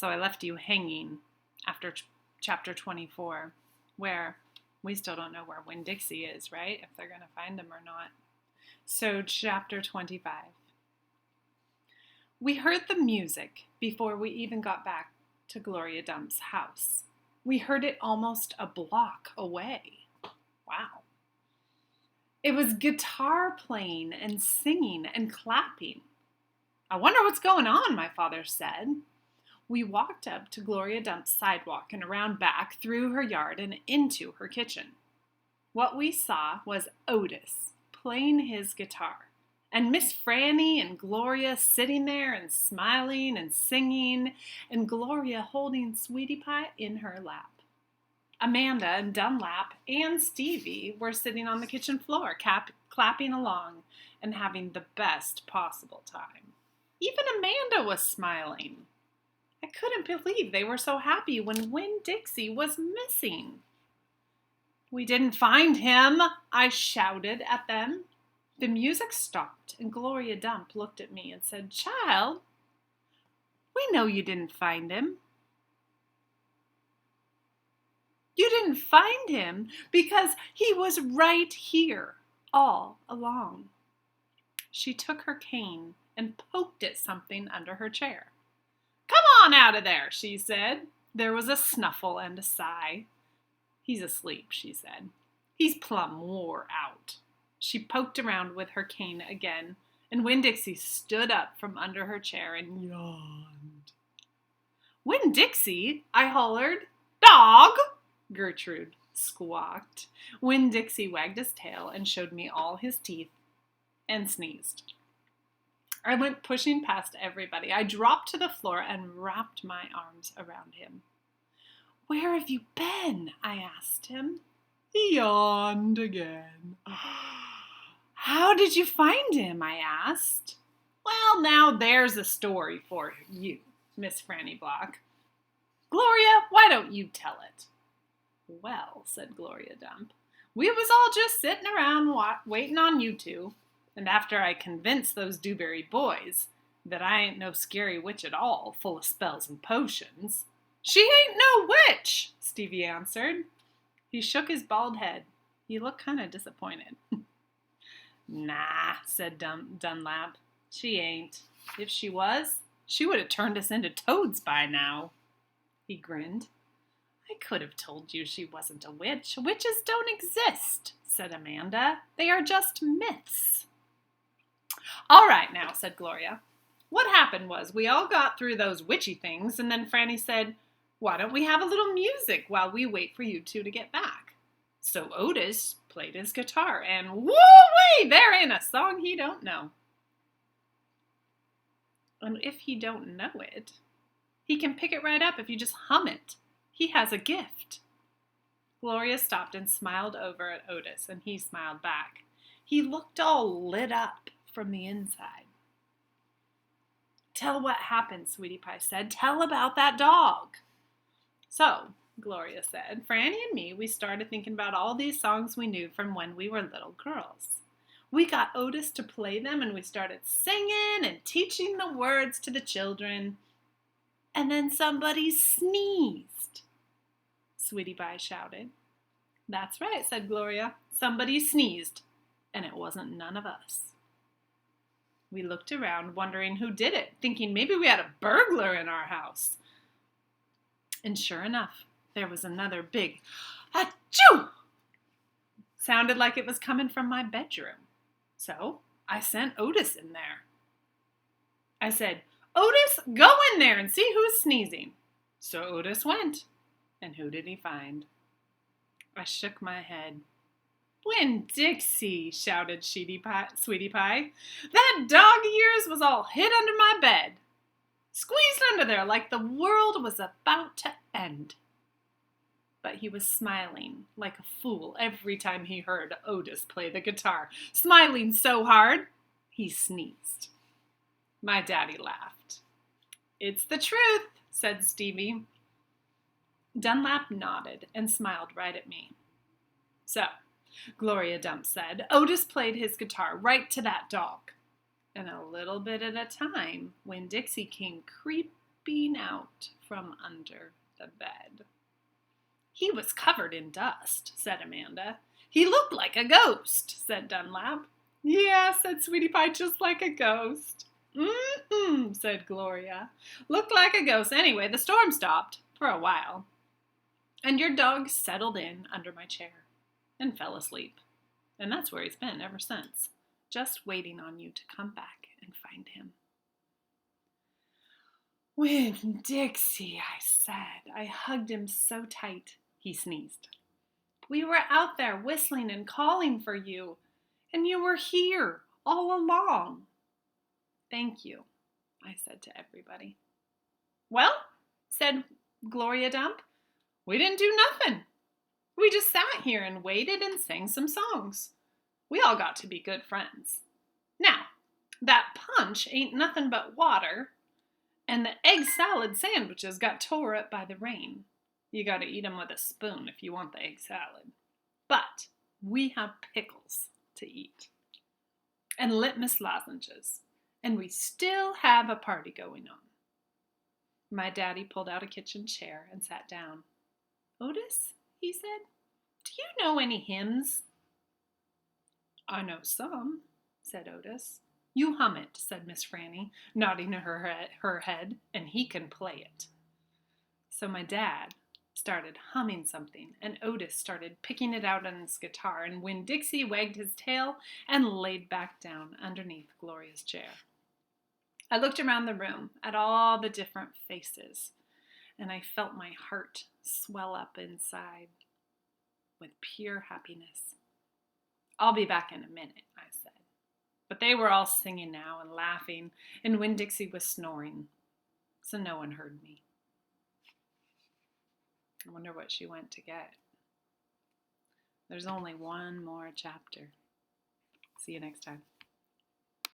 So I left you hanging after chapter 24, where we still don't know where Winn Dixie is, right? If they're going to find him or not. So chapter 25. We heard the music before we even got back to Gloria Dump's house. We heard it almost a block away. Wow. It was guitar playing and singing and clapping. I wonder what's going on, my father said. We walked up to Gloria Dump's sidewalk and around back through her yard and into her kitchen. What we saw was Otis playing his guitar, and Miss Franny and Gloria sitting there and smiling and singing, and Gloria holding Sweetie Pie in her lap. Amanda and Dunlap and Stevie were sitting on the kitchen floor, clapping along and having the best possible time. Even Amanda was smiling. I couldn't believe they were so happy when Winn Dixie was missing. We didn't find him, I shouted at them. The music stopped and Gloria Dump looked at me and said, "Child, we know you didn't find him. You didn't find him because he was right here all along." She took her cane and poked at something under her chair. "Come on out of there," she said. There was a snuffle and a sigh. "He's asleep," she said. "He's plumb wore out." She poked around with her cane again, and Winn Dixie stood up from under her chair and yawned. "Winn Dixie," I hollered. "Dog!" Gertrude squawked. Winn Dixie wagged his tail and showed me all his teeth and sneezed. I went pushing past everybody. I dropped to the floor and wrapped my arms around him. "Where have you been?" I asked him. He yawned again. "How did you find him?" I asked. "Well, now there's a story for you, Miss Franny Block. Gloria, why don't you tell it?" "Well," said Gloria Dump, "we was all just sitting around waiting on you two. And after I convinced those Dewberry boys that I ain't no scary witch at all, full of spells and potions." "She ain't no witch," Stevie answered. He shook his bald head. He looked kind of disappointed. "Nah," said Dunlap. "She ain't. If she was, she would have turned us into toads by now." He grinned. "I could have told you she wasn't a witch. Witches don't exist," said Amanda. "They are just myths." "All right now," said Gloria. "What happened was we all got through those witchy things, and then Franny said, 'Why don't we have a little music while we wait for you two to get back?' So Otis played his guitar, and woo-wee, there ain't a song he don't know. And if he don't know it, he can pick it right up if you just hum it. He has a gift." Gloria stopped and smiled over at Otis, and he smiled back. He looked all lit up from the inside. "Tell what happened," Sweetie Pie said. "Tell about that dog." "So," Gloria said, "Franny and me, we started thinking about all these songs we knew from when we were little girls. We got Otis to play them, and we started singing and teaching the words to the children. And then somebody sneezed," Sweetie Pie shouted. "That's right," said Gloria. "Somebody sneezed, and it wasn't none of us." We looked around, wondering who did it, thinking maybe we had a burglar in our house. And sure enough, there was another big achoo! Sounded like it was coming from my bedroom. So I sent Otis in there. I said, "Otis, go in there and see who's sneezing." So Otis went. And who did he find? I shook my head. "Winn Dixie," shouted Sweetie Pie. "That dog of yours was all hid under my bed. Squeezed under there like the world was about to end." But he was smiling like a fool every time he heard Otis play the guitar, smiling so hard he sneezed. My daddy laughed. "It's the truth," said Stevie. Dunlap nodded and smiled right at me. "So," Gloria Dump said, "Otis played his guitar right to that dog. And a little bit at a time, when Dixie came creeping peeping out from under the bed. "He was covered in dust," said Amanda. "He looked like a ghost," said Dunlap. "Yeah," said Sweetie Pie, "just like a ghost." "Mm-hmm," said Gloria. "Looked like a ghost. Anyway, the storm stopped for a while. And your dog settled in under my chair and fell asleep. And that's where he's been ever since, just waiting on you to come back and find him." "Winn, Dixie," I said. I hugged him so tight, he sneezed. "We were out there whistling and calling for you, and you were here all along." "Thank you," I said to everybody. "Well," said Gloria Dump, "we didn't do nothing. We just sat here and waited and sang some songs. We all got to be good friends. Now, that punch ain't nothing but water, and the egg salad sandwiches got tore up by the rain. You got to eat them with a spoon if you want the egg salad. But we have pickles to eat, and litmus lozenges, and we still have a party going on." My daddy pulled out a kitchen chair and sat down. "Otis," he said, "do you know any hymns?" "I know some," said Otis. "You hum it," said Miss Franny, nodding her head, "and he can play it." So my dad started humming something, and Otis started picking it out on his guitar, and when Dixie wagged his tail and laid back down underneath Gloria's chair. I looked around the room at all the different faces, and I felt my heart swell up inside with pure happiness. "I'll be back in a minute," I said. But they were all singing now and laughing, and Winn Dixie was snoring, so no one heard me. I wonder what she went to get. There's only one more chapter. See you next time.